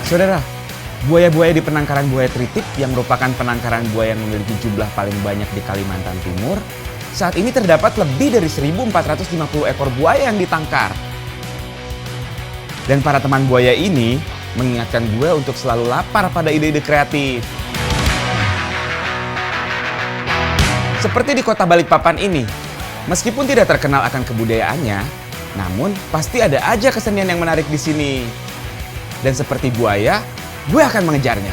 Saudara, buaya-buaya di penangkaran buaya Tritip yang merupakan penangkaran buaya yang memiliki jumlah paling banyak di Kalimantan Timur, saat ini terdapat lebih dari 1.450 ekor buaya yang ditangkar. Dan para teman buaya ini mengingatkan gue untuk selalu lapar pada ide-ide kreatif. Seperti di kota Balikpapan ini, meskipun tidak terkenal akan kebudayaannya, namun pasti ada aja kesenian yang menarik di sini. Dan seperti buaya, gue akan mengejarnya.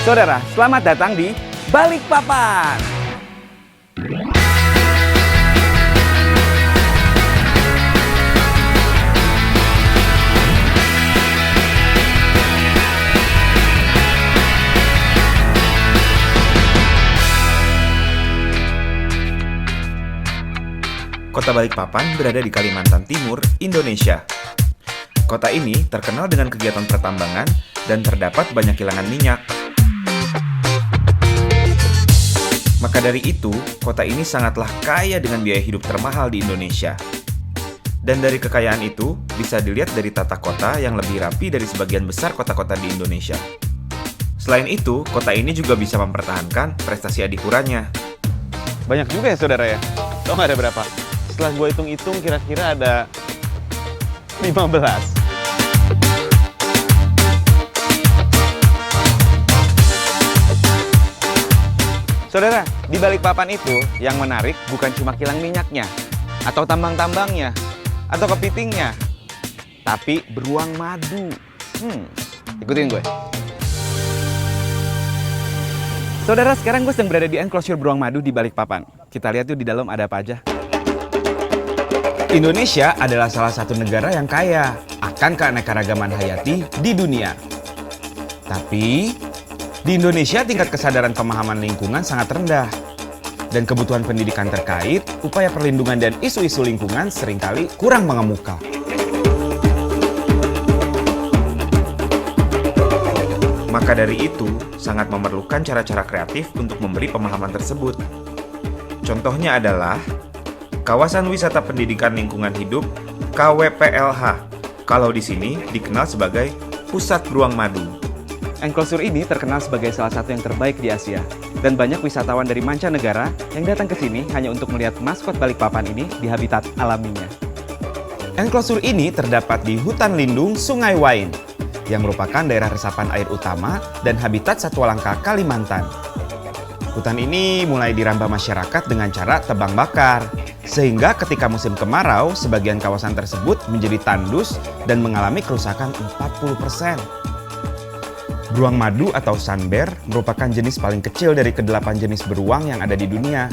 Saudara, selamat datang di Balikpapan. Kota Balikpapan berada di Kalimantan Timur, Indonesia. Kota ini terkenal dengan kegiatan pertambangan dan terdapat banyak kilangan minyak. Maka dari itu, kota ini sangatlah kaya dengan biaya hidup termahal di Indonesia. Dan dari kekayaan itu, bisa dilihat dari tata kota yang lebih rapi dari sebagian besar kota-kota di Indonesia. Selain itu, kota ini juga bisa mempertahankan prestasi adikurannya. Banyak juga ya saudara ya? Tau nggak ada berapa? Setelah gue hitung-hitung kira-kira ada 15. Saudara, di Balikpapan itu yang menarik bukan cuma kilang minyaknya, atau tambang-tambangnya, atau kepitingnya, tapi beruang madu. Ikutin gue. Saudara, sekarang gue sedang berada di enclosure beruang madu di Balikpapan. Kita lihat yuk di dalam ada apa aja. Indonesia adalah salah satu negara yang kaya akan keanekaragaman hayati di dunia. Tapi, di Indonesia tingkat kesadaran pemahaman lingkungan sangat rendah. Dan kebutuhan pendidikan terkait, upaya perlindungan dan isu-isu lingkungan seringkali kurang mengemuka. Maka dari itu, sangat memerlukan cara-cara kreatif untuk memberi pemahaman tersebut. Contohnya adalah Kawasan Wisata Pendidikan Lingkungan Hidup KWPLH. Kalau di sini dikenal sebagai Pusat Beruang Madu. Enclosure ini terkenal sebagai salah satu yang terbaik di Asia. Dan banyak wisatawan dari mancanegara yang datang ke sini hanya untuk melihat maskot Balikpapan ini di habitat alaminya. Enclosure ini terdapat di Hutan Lindung Sungai Wain, yang merupakan daerah resapan air utama dan habitat satwa langka Kalimantan. Hutan ini mulai dirambah masyarakat dengan cara tebang bakar, sehingga ketika musim kemarau, sebagian kawasan tersebut menjadi tandus dan mengalami kerusakan 40%. Beruang madu atau sunbear merupakan jenis paling kecil dari ke-8 jenis beruang yang ada di dunia.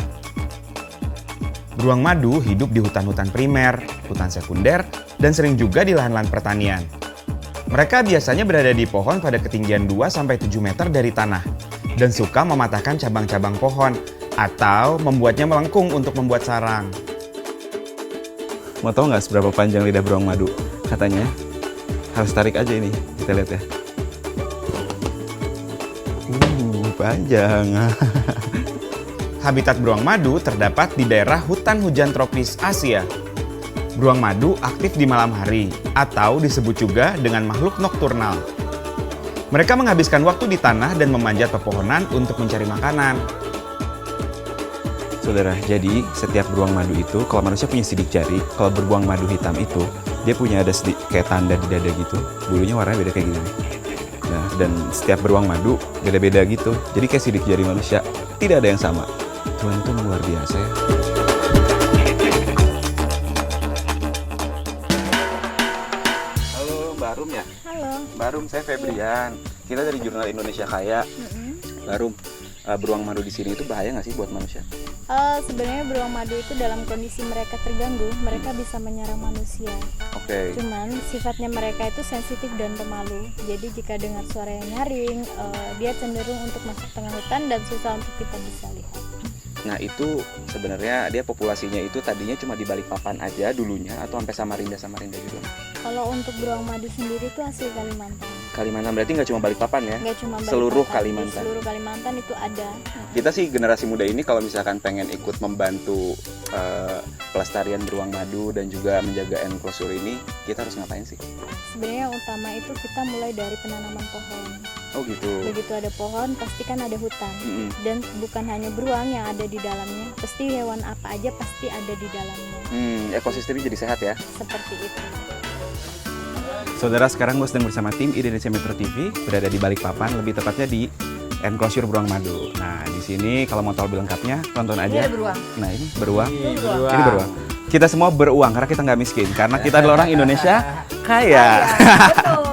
Beruang madu hidup di hutan-hutan primer, hutan sekunder, dan sering juga di lahan-lahan pertanian. Mereka biasanya berada di pohon pada ketinggian 2-7 meter dari tanah dan suka mematahkan cabang-cabang pohon atau membuatnya melengkung untuk membuat sarang. Mau tau nggak seberapa panjang lidah beruang madu? Katanya harus tarik aja ini, kita lihat ya. Panjang. Habitat beruang madu terdapat di daerah hutan hujan tropis Asia. Beruang madu aktif di malam hari atau disebut juga dengan makhluk nokturnal. Mereka menghabiskan waktu di tanah dan memanjat pepohonan untuk mencari makanan. Saudara, jadi setiap beruang madu itu, kalau manusia punya sidik jari, kalau beruang madu hitam itu, dia punya ada kayak tanda di dada gitu. Bulunya warnanya beda kayak gini. Nah, dan setiap beruang madu beda-beda gitu. Jadi kayak sidik jari manusia, tidak ada yang sama. Tuhan itu luar biasa ya. Halo, Barum ya? Halo. Barum, saya Febrian. Kita dari Jurnal Indonesia Kaya. Barum, beruang madu di sini itu bahaya nggak sih buat manusia? Sebenarnya beruang madu itu dalam kondisi mereka terganggu, mereka bisa menyerang manusia. Oke. Cuman sifatnya mereka itu sensitif dan pemalu. Jadi jika dengar suara yang nyaring, dia cenderung untuk masuk tengah hutan dan susah untuk kita bisa lihat. Nah itu sebenarnya dia populasinya itu tadinya cuma di Balikpapan aja dulunya atau sampai Samarinda juga? Kalau untuk beruang madu sendiri itu asli Kalimantan. Kalimantan berarti nggak cuma Balikpapan ya? Nggak cuma Seluruh Balikpapan, di Kalimantan. seluruh Kalimantan itu ada. Kita sih generasi muda ini kalau misalkan pengen ikut membantu pelestarian beruang madu dan juga menjaga enclosure ini, kita harus ngapain sih? Sebenarnya yang utama itu kita mulai dari penanaman pohon. Oh gitu. Begitu ada pohon, pasti kan ada hutan. Mm-mm. Dan bukan hanya beruang yang ada di dalamnya, pasti hewan apa aja pasti ada di dalamnya. Ekosistemnya jadi sehat ya. Seperti itu. Saudara, sekarang gue sedang bersama tim Indonesia Metro TV berada di Balikpapan, lebih tepatnya di enclosure beruang madu. Nah, di sini kalau mau tahu lebih lengkapnya, tonton aja. Ini ada beruang. Nah, ini beruang. Beruang. Ini beruang. Kita semua beruang karena kita nggak miskin, karena kita adalah orang Indonesia kaya. Betul.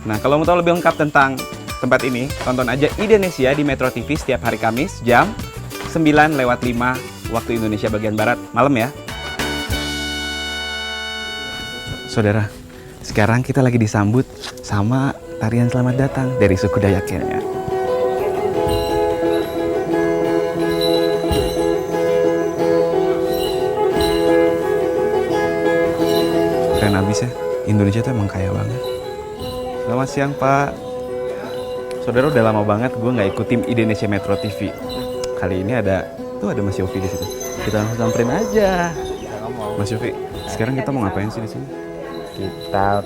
Nah, kalau mau tahu lebih lengkap tentang tempat ini, tonton aja Indonesia di Metro TV setiap hari Kamis jam 9:05 waktu Indonesia bagian Barat malam ya. Saudara, sekarang kita lagi disambut sama tarian selamat datang dari suku Dayak Kenya. Keren abis ya, Indonesia tuh emang kaya banget. Selamat siang Pak. Saudara, udah lama banget gue nggak ikut tim Indonesia Metro TV. Kali ini ada Mas Yofi di situ. Kita langsung samperin aja. Mas Yofi, sekarang kita mau ngapain sih di sini?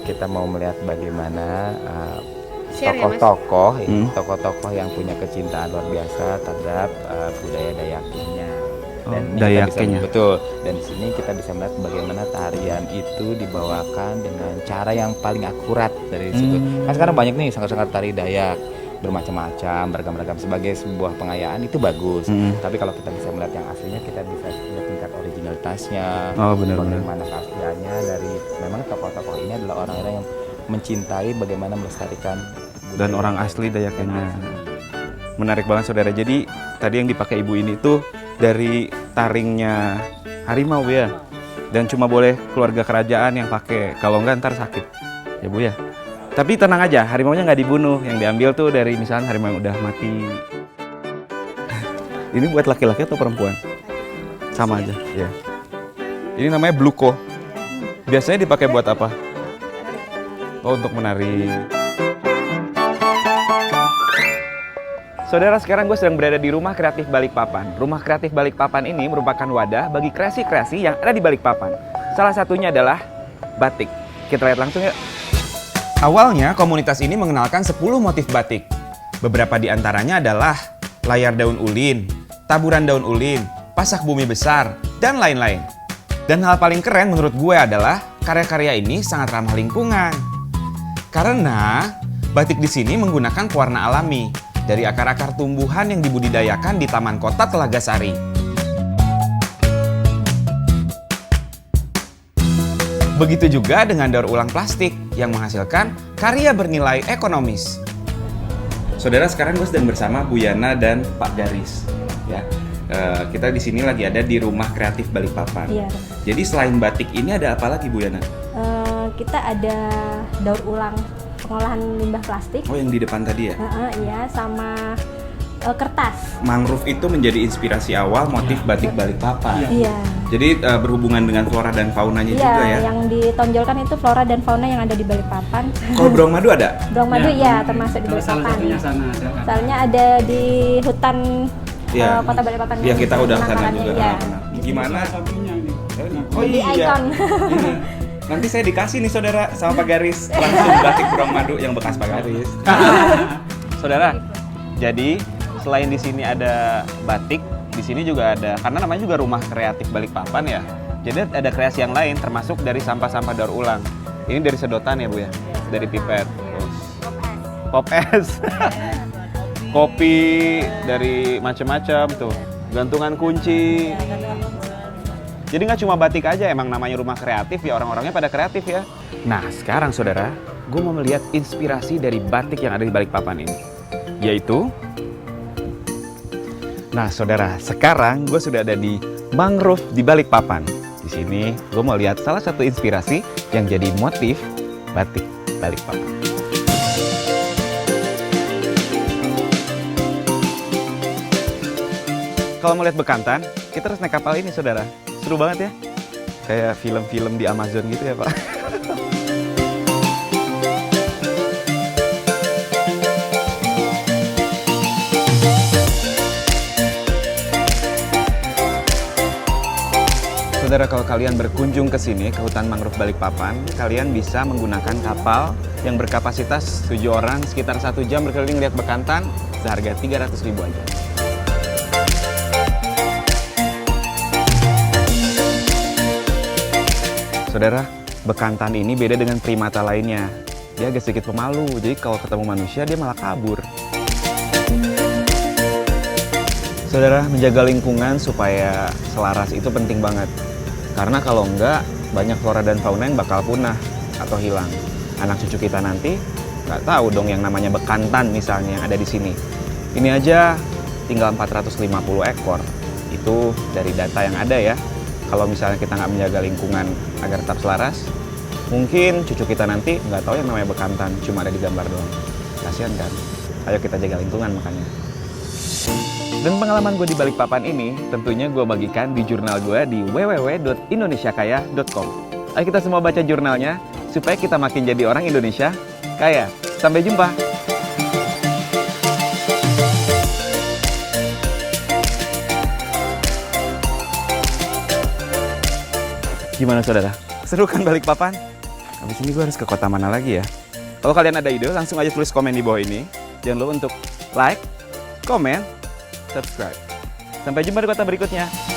Kita mau melihat bagaimana Share ya, Mas? tokoh-tokoh yang punya kecintaan luar biasa terhadap budaya Dayak Kenya. Oh, ini Dayak kita bisa- Kenya. Betul. Dan di sini kita bisa melihat bagaimana tarian itu dibawakan dengan cara yang paling akurat dari situ. Kan sekarang banyak nih sanggar-sanggar tari Dayak bermacam-macam, beragam-ragam sebagai sebuah pengayaan itu bagus. Tapi kalau kita bisa melihat yang aslinya, kita bisa melihat tingkat originalitasnya. Oh, benar-benar. Bagaimana keasliannya dari memang tokoh-tokoh ini adalah orang-orang yang mencintai bagaimana melestarikan Dan budaya orang asli Dayak Kenya. Menarik banget saudara. Jadi tadi yang dipakai ibu ini tuh dari taringnya harimau ya. Dan cuma boleh keluarga kerajaan yang pakai. Kalau enggak ntar sakit. Ya Bu ya. Tapi tenang aja, harimaunya nggak dibunuh. Yang diambil tuh dari misalnya harimau yang udah mati. Ini buat laki-laki atau perempuan? Sama aja, ya. Ini namanya bluko. Biasanya dipakai buat apa? Oh, untuk menari. Saudara, sekarang gue sedang berada di Rumah Kreatif Balikpapan. Rumah Kreatif Balikpapan ini merupakan wadah bagi kreasi-kreasi yang ada di Balikpapan. Salah satunya adalah batik. Kita lihat langsung yuk. Awalnya, komunitas ini mengenalkan 10 motif batik. Beberapa di antaranya adalah layar daun ulin, taburan daun ulin, pasak bumi besar, dan lain-lain. Dan hal paling keren menurut gue adalah karya-karya ini sangat ramah lingkungan. Karena batik di sini menggunakan pewarna alami dari akar-akar tumbuhan yang dibudidayakan di Taman Kota Telaga Sari. Begitu juga dengan daur ulang plastik yang menghasilkan karya bernilai ekonomis. Saudara, sekarang gue sedang bersama Bu Yana dan Pak Garis. Ya, kita di sini lagi ada di Rumah Kreatif Balikpapan. Iya. Jadi selain batik ini ada apa lagi Bu Yana? Kita ada daur ulang pengolahan limbah plastik. Oh, yang di depan tadi ya? Iya, sama kertas. Mangrove itu menjadi inspirasi awal motif batik Balikpapan. Iya. Jadi berhubungan dengan flora dan faunanya juga ya? Yang ditonjolkan itu flora dan fauna yang ada di Balikpapan. Kalau beruang madu ada? Beruang madu ya termasuk di Balikpapan. Salah satunya sana ada. Soalnya ada di hutan Iya. Kota Balikpapan. Iya, kita udah sana penangkarannya, juga. iya. Gimana? Satunya ini. Oh Di ikon. Ini. Nanti saya dikasih nih saudara sama Pak Garis langsung batik beruang madu yang bekas Pak Garis. Saudara, jadi selain di sini ada batik, di sini juga ada, karena namanya juga Rumah Kreatif Balikpapan ya. Jadi ada kreasi yang lain termasuk dari sampah-sampah daur ulang. Ini dari sedotan ya Bu ya, dari pipet. Terus pop es. Kopi dari macam-macam tuh, gantungan kunci. Jadi nggak cuma batik aja, emang namanya Rumah Kreatif ya, orang-orangnya pada kreatif ya. Nah sekarang saudara, gue mau melihat inspirasi dari batik yang ada di Balikpapan ini. Yaitu, nah saudara, sekarang gue sudah ada di Mangrove di Balikpapan. Di sini gue mau lihat salah satu inspirasi yang jadi motif batik Balikpapan. Kalau mau lihat bekantan, kita harus naik kapal ini saudara. Seru banget ya. Kayak film-film di Amazon gitu ya Pak. Saudara, kalau kalian berkunjung ke sini, ke hutan mangrove Balikpapan, kalian bisa menggunakan kapal yang berkapasitas 7 orang, sekitar 1 jam berkeliling lihat bekantan, seharga 300.000 aja. Saudara, bekantan ini beda dengan primata lainnya. Dia agak sedikit pemalu, jadi kalau ketemu manusia dia malah kabur. Saudara, menjaga lingkungan supaya selaras itu penting banget. Karena kalau enggak, banyak flora dan fauna yang bakal punah atau hilang. Anak cucu kita nanti nggak tahu dong yang namanya bekantan misalnya yang ada di sini. Ini aja tinggal 450 ekor. Itu dari data yang ada ya. Kalau misalnya kita nggak menjaga lingkungan agar tetap selaras, mungkin cucu kita nanti nggak tahu yang namanya bekantan, cuma ada di gambar doang. Kasihan kan? Ayo kita jaga lingkungan makanya. Dan pengalaman gue di Balikpapan ini tentunya gue bagikan di jurnal gue di www.indonesiakaya.com. Ayo kita semua baca jurnalnya supaya kita makin jadi orang Indonesia kaya. Sampai jumpa! Gimana saudara? Seru kan Balikpapan? Habis ini gue harus ke kota mana lagi ya? Kalau kalian ada ide, langsung aja tulis komen di bawah ini. Jangan lupa untuk like, komen, subscribe. Sampai jumpa di kota berikutnya.